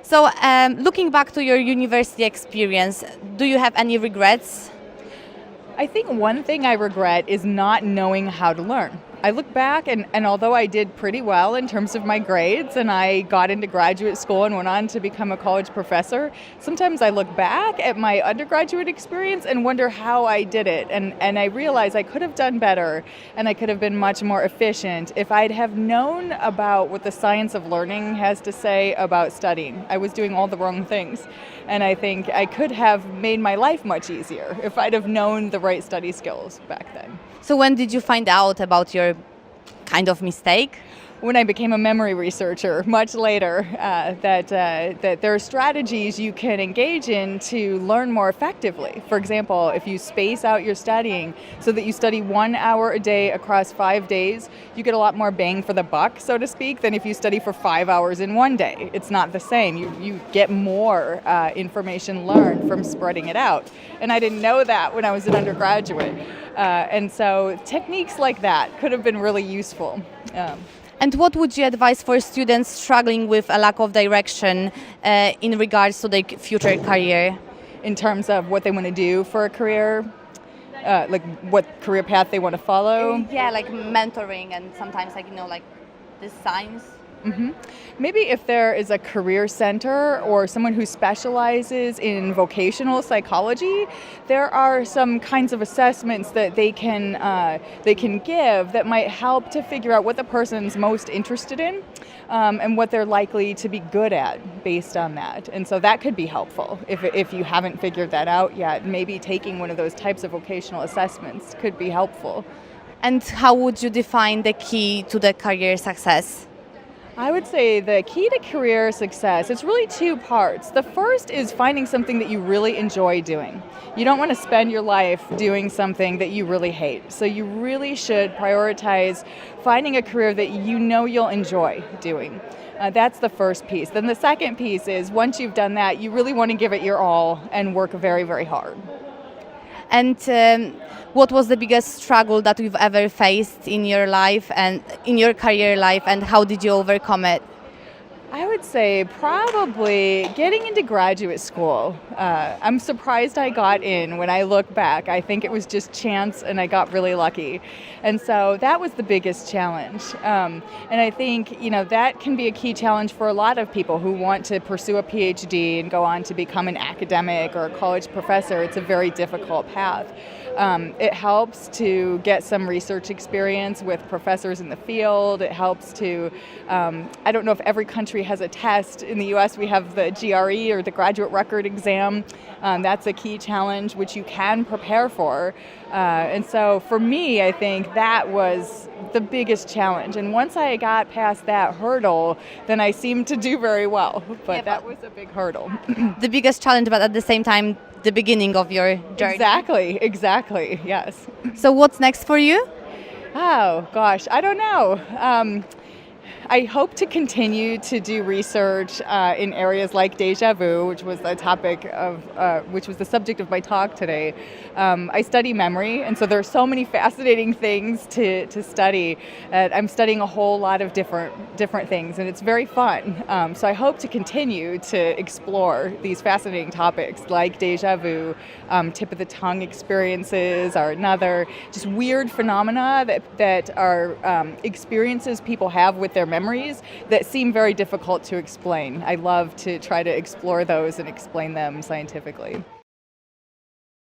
So, looking back to your university experience, do you have any regrets? I think one thing I regret is not knowing how to learn. I look back and although I did pretty well in terms of my grades and I got into graduate school and went on to become a college professor, sometimes I look back at my undergraduate experience and wonder how I did it. And I realize I could have done better and I could have been much more efficient if I'd have known about what the science of learning has to say about studying. I was doing all the wrong things. And I think I could have made my life much easier if I'd have known the right study skills back then. So, when did you find out about your kind of mistake? When I became a memory researcher much later, that there are strategies you can engage in to learn more effectively. For example, if you space out your studying so that you study 1 hour a day across 5 days, you get a lot more bang for the buck, so to speak, than if you study for 5 hours in one day. It's not the same. You get more information learned from spreading it out. And I didn't know that when I was an undergraduate. And so techniques like that could have been really useful. And what would you advise for students struggling with a lack of direction in regards to their future career? In terms of what they want to do for a career, like what career path they want to follow? Yeah, like mentoring and sometimes like the signs. Mm-hmm. Maybe if there is a career center or someone who specializes in vocational psychology, there are some kinds of assessments that they can give that might help to figure out what the person's most interested in and what they're likely to be good at based on that. And so that could be helpful if you haven't figured that out yet. Maybe taking one of those types of vocational assessments could be helpful. And how would you define the key to the career success? I would say the key to career success, it's really two parts. The first is finding something that you really enjoy doing. You don't want to spend your life doing something that you really hate. So you really should prioritize finding a career that you know you'll enjoy doing. That's the first piece. Then the second piece is once you've done that, you really want to give it your all and work very, very hard. And what was the biggest struggle that you've ever faced in your life and in your career life, and how did you overcome it? I would say probably getting into graduate school. I'm surprised I got in when I look back. I think it was just chance and I got really lucky. And so that was the biggest challenge. And I think, that can be a key challenge for a lot of people who want to pursue a PhD and go on to become an academic or a college professor. It's a very difficult path. It helps to get some research experience with professors in the field. It helps to, I don't know if every country has a test. In the US we have the GRE or the graduate record exam. That's a key challenge which you can prepare for. And so for me, I think that was the biggest challenge. And once I got past that hurdle, then I seemed to do very well. But that was a big hurdle. The biggest challenge, but at the same time, the beginning of your journey. Exactly, yes. So what's next for you? Oh, gosh, I don't know. I hope to continue to do research in areas like déjà vu, which was which was the subject of my talk today. I study memory, and so there are so many fascinating things to study. I'm studying a whole lot of different things, and it's very fun. So I hope to continue to explore these fascinating topics like déjà vu, tip of the tongue experiences are another, just weird phenomena that are experiences people have with their memories that seem very difficult to explain. I love to try to explore those and explain them scientifically.